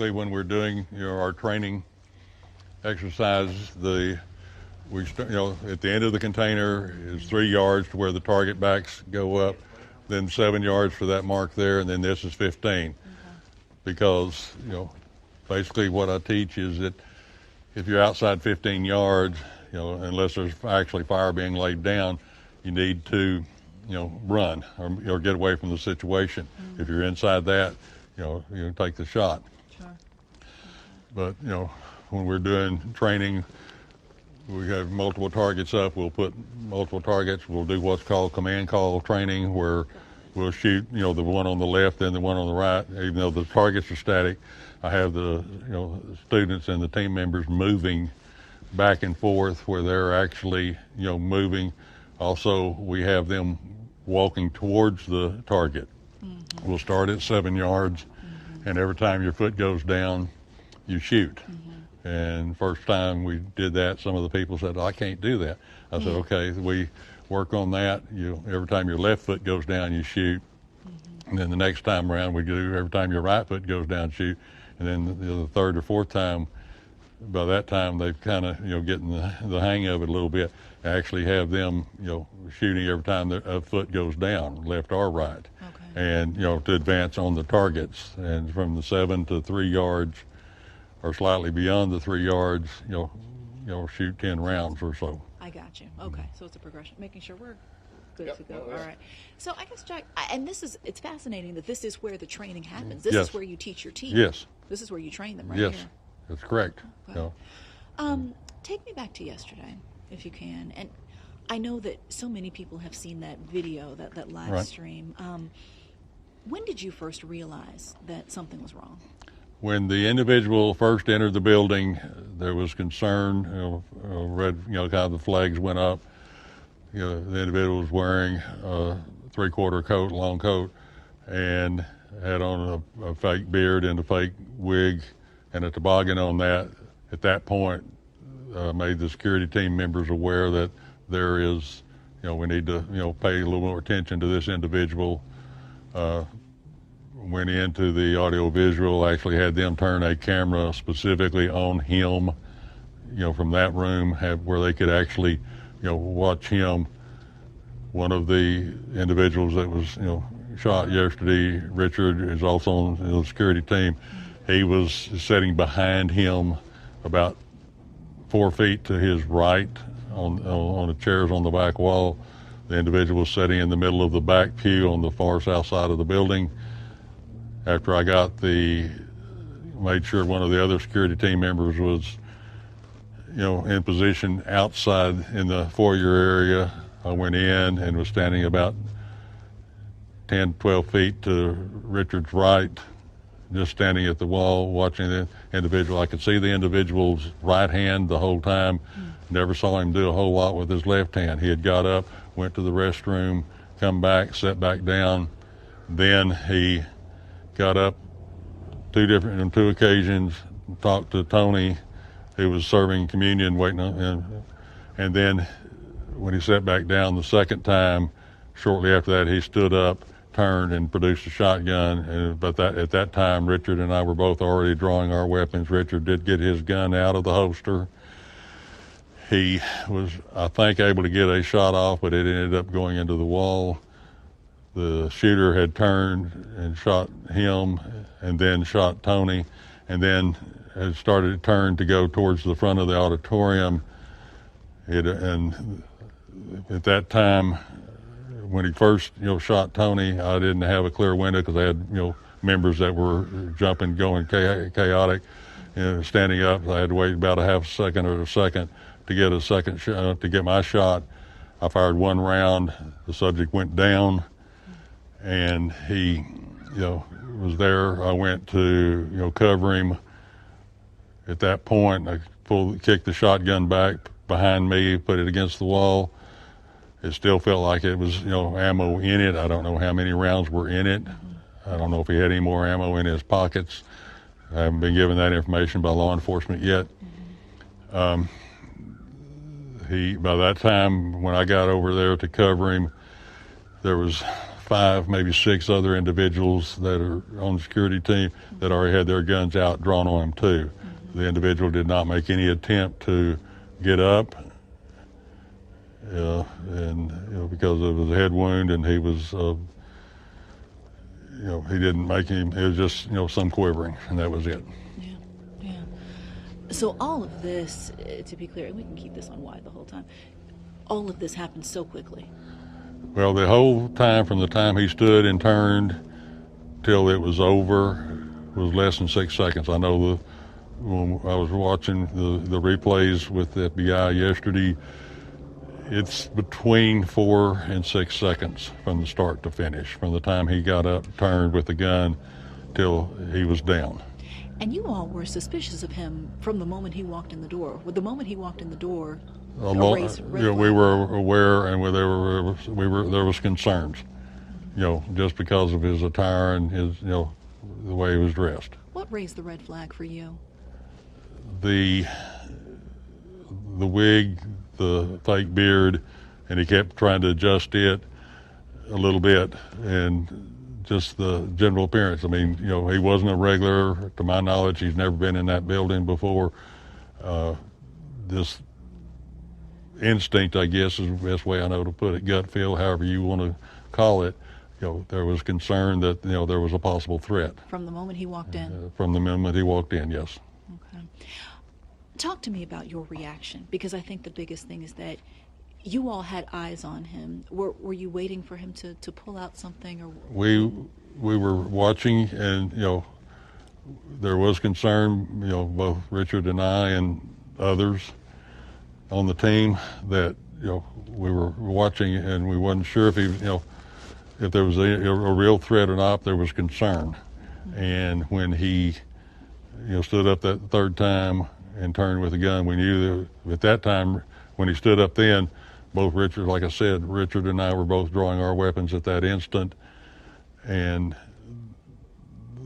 basically when we're doing our training exercise, at the end of the container is 3 yards to where the target backs go up, then 7 yards for that mark there, and then this is 15. Because basically what I teach is that if you're outside 15 yards, unless there's actually fire being laid down, you need to run or get away from the situation. If you're inside that, you take the shot. Sure. But when we're doing training, we have multiple targets up. We'll put multiple targets. We'll do what's called command call training, where we'll shoot the one on the left and the one on the right. Even though the targets are static, I have the students and the team members moving back and forth where they're actually moving. Also, we have them walking towards the target. We'll start at 7 yards, and every time your foot goes down, you shoot. And first time we did that, some of the people said, I can't do that. I said, okay, we work on that. Every time your left foot goes down, you shoot. And then the next time around, we do every time your right foot goes down, shoot. And then the third or fourth time, by that time, they've kind of, getting the hang of it a little bit. I actually have them, shooting every time their foot goes down, left or right. Okay. And, to advance on the targets. And from the 7 to 3 yards, or slightly beyond the 3 yards, shoot 10 rounds or so. I got you. Okay, so it's a progression, making sure we're good Yep. to go. No, All that's- right. So I guess, Jack, and it's fascinating that this is where the training happens. This Yes. is where you teach your team. Yes. This is where you train them right Yes, here. that's correct. Okay. Take me back to yesterday, if you can. And I know that so many people have seen that video, that live Right. stream. When did you first realize that something was wrong? When the individual first entered the building, there was concern. Red, kind of the flags went up. The individual was wearing a 3/4 coat, long coat, and had on a fake beard and a fake wig and a toboggan on that. At that point, made the security team members aware that there is, we need to, pay a little more attention to this individual. Went into the audio-visual, actually had them turn a camera specifically on him, from that room, where they could actually, watch him. One of the individuals that was, shot yesterday, Richard, is also on the security team. He was sitting behind him about 4 feet to his right on the chairs on the back wall. The individual was sitting in the middle of the back pew on the far south side of the building. After I made sure one of the other security team members was, in position outside in the foyer area, I went in and was standing about 10, 12 feet to Richard's right, just standing at the wall watching the individual. I could see the individual's right hand the whole time. Never saw him do a whole lot with his left hand. He had got up, went to the restroom, come back, sat back down. Then he got up on two occasions, talked to Tony, who was serving communion, waiting on, and then when he sat back down the second time, shortly after that, he stood up, turned, and produced a shotgun. But at that time, Richard and I were both already drawing our weapons. Richard did get his gun out of the holster. He was, I think, able to get a shot off, but it ended up going into the wall. The shooter had turned and shot him and then shot Tony, and then had started to turn to go towards the front of the auditorium. And at that time, when he first, shot Tony, I didn't have a clear window because I had, members that were jumping, going chaotic, standing up. I had to wait about a half second or a second to get a second to get my shot. I fired one round. The subject went down, and he, was there. I went to, cover him. At that point, I kicked the shotgun back behind me, put it against the wall. It still felt like it was, ammo in it. I don't know how many rounds were in it. I don't know if he had any more ammo in his pockets. I haven't been given that information by law enforcement yet. By that time, when I got over there to cover him, there was 5, maybe 6 other individuals that are on the security team that already had their guns out drawn on him too. The individual did not make any attempt to get up, and because of his head wound, and he was, he didn't make him. It was just some quivering, and that was it. Yeah, yeah. So all of this, to be clear, and we can keep this on wide the whole time. All of this happened so quickly. Well, the whole time from the time he stood and turned till it was over was less than 6 seconds. I know when I was watching the replays with the FBI yesterday, it's between 4 and 6 seconds from the start to finish, from the time he got up, turned with the gun, till he was down. And you all were suspicious of him from the moment he walked in the door. With the moment he walked in the door, We were aware, and there was concerns, just because of his attire and his, the way he was dressed. What raised the red flag for you? The wig, the fake beard, and he kept trying to adjust it a little bit, and just the general appearance. I mean, he wasn't a regular. To my knowledge, he's never been in that building before. This instinct, I guess, is the best way I know to put it, gut feel, however you want to call it. There was concern that, there was a possible threat. From the moment he walked in? From the moment he walked in, yes. Okay. Talk to me about your reaction, because I think the biggest thing is that you all had eyes on him. Were you waiting for him to pull out something? Or We were watching, and, there was concern, both Richard and I and others on the team, that, we were watching, and we wasn't sure if he, if there was a real threat or not. There was concern. And when he, stood up that third time and turned with a gun, we knew that at that time, when he stood up then, both Richard, like I said, Richard and I were both drawing our weapons at that instant, and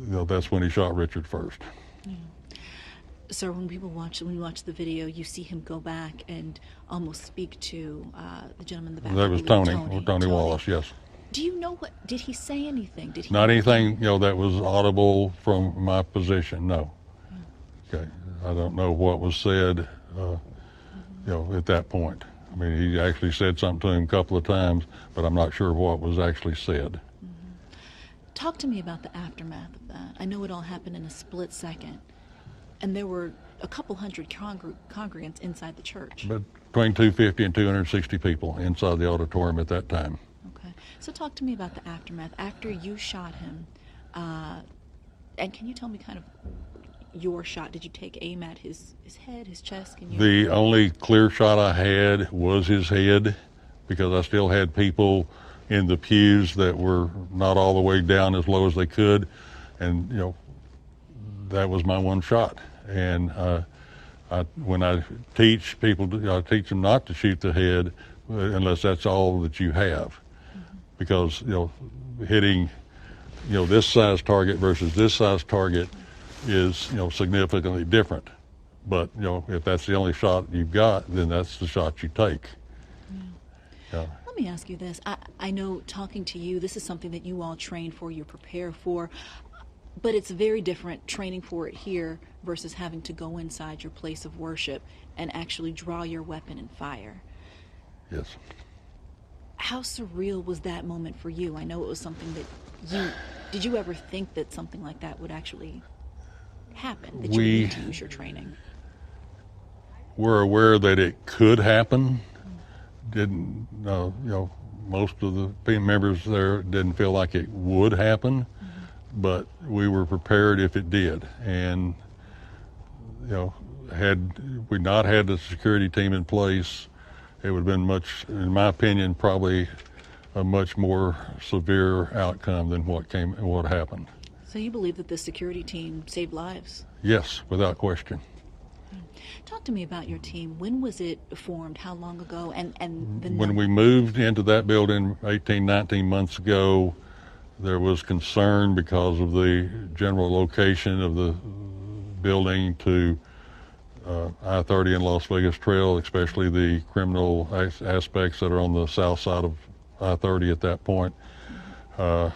that's when he shot Richard first. Yeah. So when we watch the video, you see him go back and almost speak to the gentleman in the back. That was Tony Wallace, yes. Do you know did he say anything? Did he? Not anything, that was audible from my position, no. Okay, I don't know what was said, at that point. I mean, he actually said something to him a couple of times, but I'm not sure what was actually said. Talk to me about the aftermath of that. I know it all happened in a split second, and there were a couple hundred congregants inside the church. But between 250 and 260 people inside the auditorium at that time. Okay. So talk to me about the aftermath. After you shot him, and can you tell me kind of your shot? Did you take aim at his head, his chest? The only clear shot I had was his head, because I still had people in the pews that were not all the way down as low as they could, and that was my one shot. And when I teach people, I teach them not to shoot the head unless that's all that you have, because hitting this size target versus this size target is significantly different. But if that's the only shot you've got, then that's the shot you take. Yeah. Let me ask you this. I know, talking to you, this is something that you all train for, you prepare for, but it's very different training for it here versus having to go inside your place of worship and actually draw your weapon and fire. Yes. How surreal was that moment for you? I know it was something that did you ever think that something like that would actually happen, that you would need to use your training? We're aware that it could happen. Didn't, most of the team members there didn't feel like it would happen, but we were prepared if it did. And, had we not had the security team in place, it would have been in my opinion, probably a much more severe outcome than what happened. So you believe that the security team saved lives? Yes, without question. Talk to me about your team. When was it formed? How long ago? And when we moved into that building 18, 19 months ago, there was concern because of the general location of the building to I-30 and Las Vegas Trail, especially the criminal aspects that are on the south side of I-30 at that point. In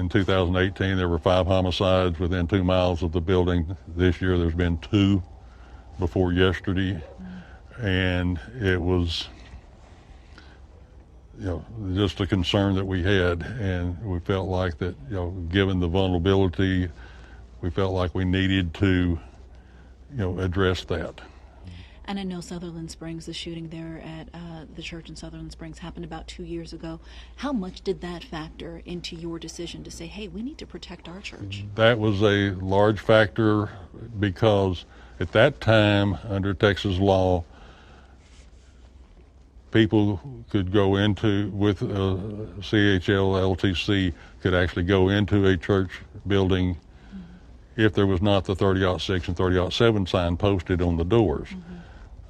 2018, there were 5 homicides within 2 miles of the building. This year, there's been 2 before yesterday, and it was, just a concern that we had, and we felt like that, given the vulnerability, we felt like we needed to, address that. And I know Sutherland Springs, the shooting there at the church in Sutherland Springs happened about 2 years ago. How much did that factor into your decision to say, hey, we need to protect our church? That was a large factor because at that time, under Texas law, people could go into, with CHL, LTC, could actually go into a church building if there was not the 30-06 and 30-07 sign posted on the doors.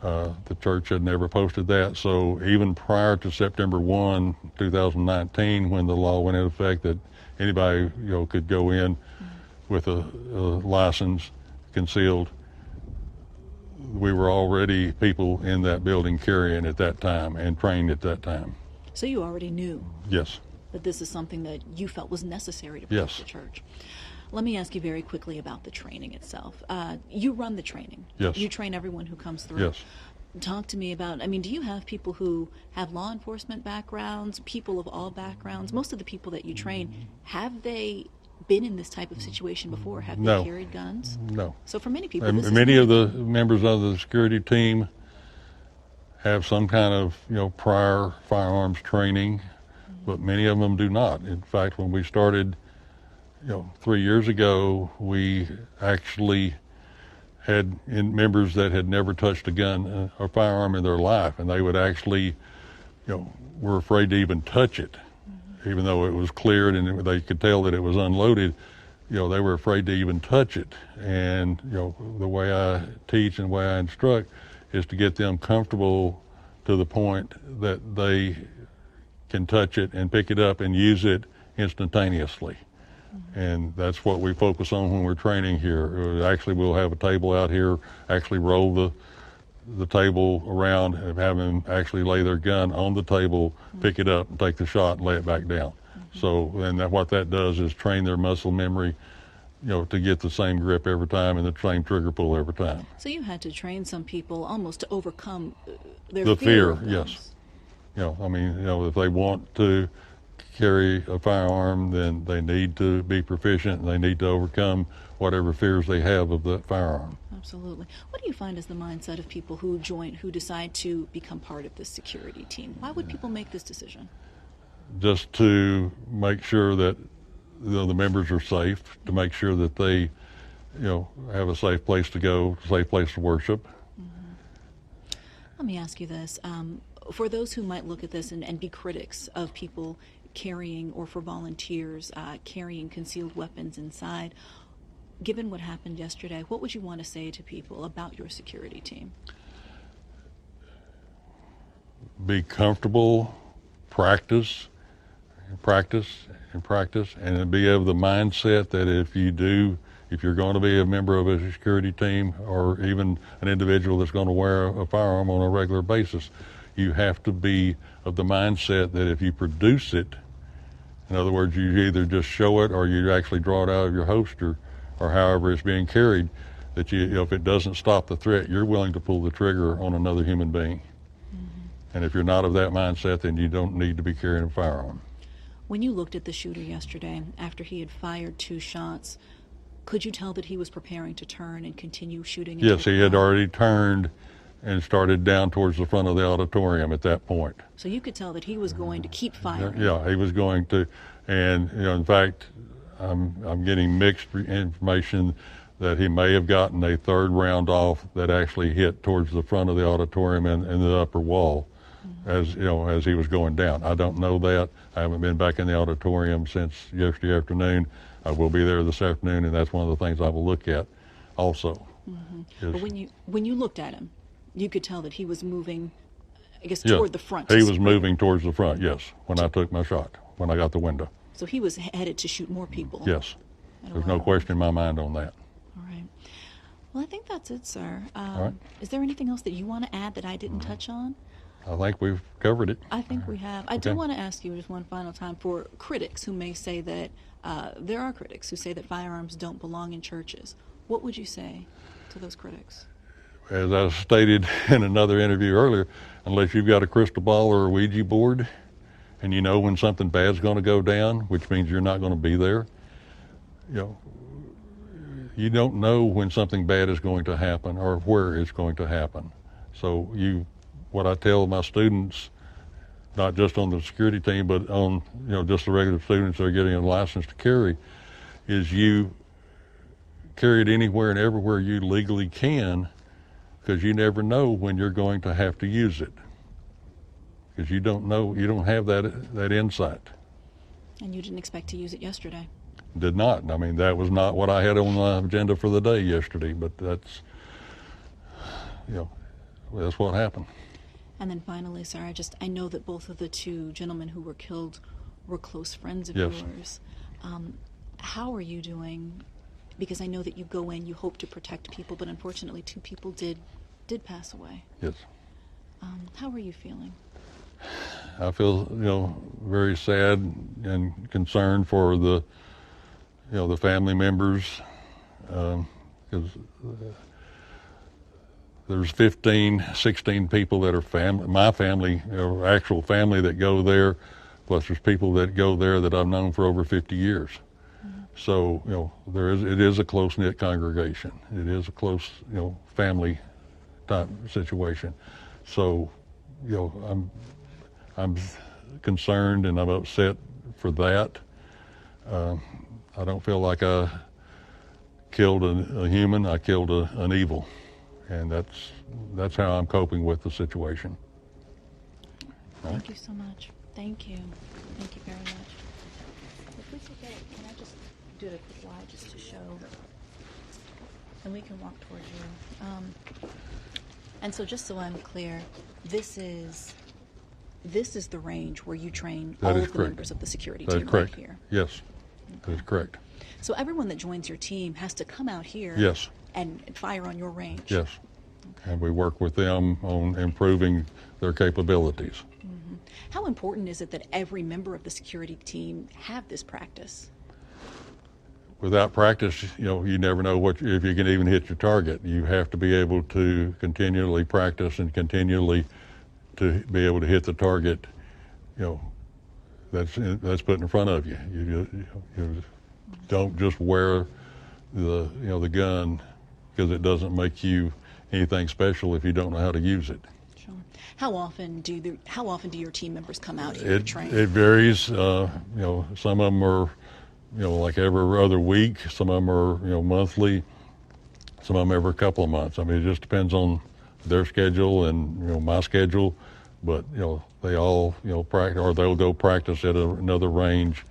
The church had never posted that, so even prior to September 1, 2019, when the law went into effect that anybody could go in with a license concealed, we were already people in that building carrying at that time and trained at that time. So you already knew Yes. that this is something that you felt was necessary to protect Yes. the church. Let me ask you very quickly about the training itself. You run the training. Yes. You train everyone who comes through. Yes. Talk to me about, do you have people who have law enforcement backgrounds, people of all backgrounds? Most of the people that you train, have they been in this type of situation before? Have No. they carried guns? No. So for many people, And this is many of new. the members of the security team have some kind of prior firearms training, but many of them do not. In fact, when we started 3 years ago, we actually had members that had never touched a gun or firearm in their life, and they would actually were afraid to even touch it, even though it was cleared and they could tell that it was unloaded. They were afraid to even touch it. And the way I teach and the way I instruct is to get them comfortable to the point that they can touch it and pick it up and use it instantaneously. And that's what we focus on when we're training here. Actually, we'll have a table out here, actually roll the table around and have them actually lay their gun on the table, pick it up, and take the shot and lay it back down. So, and what that does is train their muscle memory, to get the same grip every time and the same trigger pull every time. So you had to train some people almost to overcome their The fear, of yes. guns. If they want to carry a firearm, then they need to be proficient and they need to overcome whatever fears they have of that firearm. Absolutely. What do you find is the mindset of people who decide to become part of this security team? Why would people make this decision? Just to make sure that the members are safe, to make sure that they have a safe place to go, a safe place to worship. Let me ask you this. For those who might look at this and be critics of people carrying, or for volunteers carrying concealed weapons inside, given what happened yesterday, what would you want to say to people about your security team? Be comfortable, practice, and be of the mindset that if you're going to be a member of a security team or even an individual that's going to wear a firearm on a regular basis, you have to be of the mindset that if you produce it, in other words, you either just show it or you actually draw it out of your holster or however it's being carried, that if it doesn't stop the threat, you're willing to pull the trigger on another human being. And if you're not of that mindset, then you don't need to be carrying a firearm. When you looked at the shooter yesterday, after he had fired 2 shots, could you tell that he was preparing to turn and continue shooting? Yes, he had already turned and started down towards the front of the auditorium at that point. So you could tell that he was going to keep firing. Yeah, he was going to, and in fact, I'm getting mixed information that he may have gotten a 3rd round off that actually hit towards the front of the auditorium and the upper wall, as he was going down. I don't know that. I haven't been back in the auditorium since yesterday afternoon. I will be there this afternoon, and that's one of the things I will look at also. But when you looked at him, you could tell that he was moving, I guess, Yeah, toward the front. he was moving towards the front, yes, when I took my shot, when I got the window. So he was headed to shoot more people. Yes, at a there's no while. question in my mind on that. All right. Well, I think that's it, sir. right. Is there anything else that you want to add that I didn't touch on? I think we've covered it. I think we have. I do Okay. want to ask you just one final time for critics who may say that there are critics who say that firearms don't belong in churches. What would you say to those critics? As I stated in another interview earlier, unless you've got a crystal ball or a Ouija board and you know when something bad's going to go down, which means you're not going to be there, you know, you don't know when something bad is going to happen or where it's going to happen. So what I tell my students, not just on the security team, but on, just the regular students that are getting a license to carry, is you carry it anywhere and everywhere you legally can, because you never know when you're going to have to use it. Because you don't know, you don't have that insight. And you didn't expect to use it yesterday. Did not. I mean, that was not what I had on my agenda for the day yesterday, but that's what happened. And then finally, sir, I know that both of the two gentlemen who were killed were close friends of Yes. yours. How are you doing? Because I know that you go in, you hope to protect people, but unfortunately 2 people did pass away. Yes. How are you feeling? I feel, very sad and concerned for the family members, because there's 15, 16 people that are my family, actual family that go there, plus there's people that go there that I've known for over 50 years. Mm-hmm. So, it is a close-knit congregation. It is a close, family type situation. So, I'm concerned and I'm upset for that. I don't feel like I killed a human. I killed an evil, and that's how I'm coping with the situation. Thank you so much. Thank you. Thank you very much. If we could can I just do a quick slide just to show, and we can walk towards you. And so just so I'm clear, this is the range where you train That all is of the correct. members of the security That is team correct. right here. Yes, that is correct. So everyone that joins your team has to come out here Yes. and fire on your range. Yes. And we work with them on improving their capabilities. How important is it that every member of the security team have this practice? Without practice, you never know if you can even hit your target. You have to be able to continually practice and continually to be able to hit the target, that's put in front of you. You don't just wear the gun, because it doesn't make you anything special if you don't know how to use it. Sure. How often do your team members come out here to train? It varies. Some of them are, like every other week. Some of them are, monthly. Some of them every couple of months. I mean, it just depends on their schedule and my schedule. But they all practice, or they'll go practice at another range,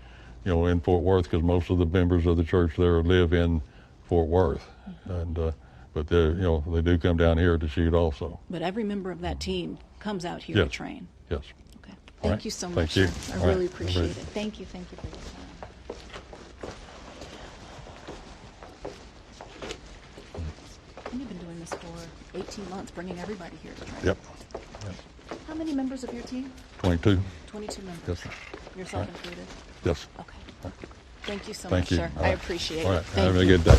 in Fort Worth, because most of the members of the church there live in Fort Worth, and but they do come down here to shoot also. But every member of that team comes out here Yes. to train. Yes. Okay. All Thank right. you so Thank much, you. sir. I All right. really appreciate All it. right. Thank you for your time. And you've been doing this for 18 months, bringing everybody here to train. Yep. How many members of your team? 22. 22 members. Yes, sir. Yourself Right. included? Yes. Okay. Thank you so Thank much, you. sir. All I right. appreciate All it. right. Thank Have a you. good day.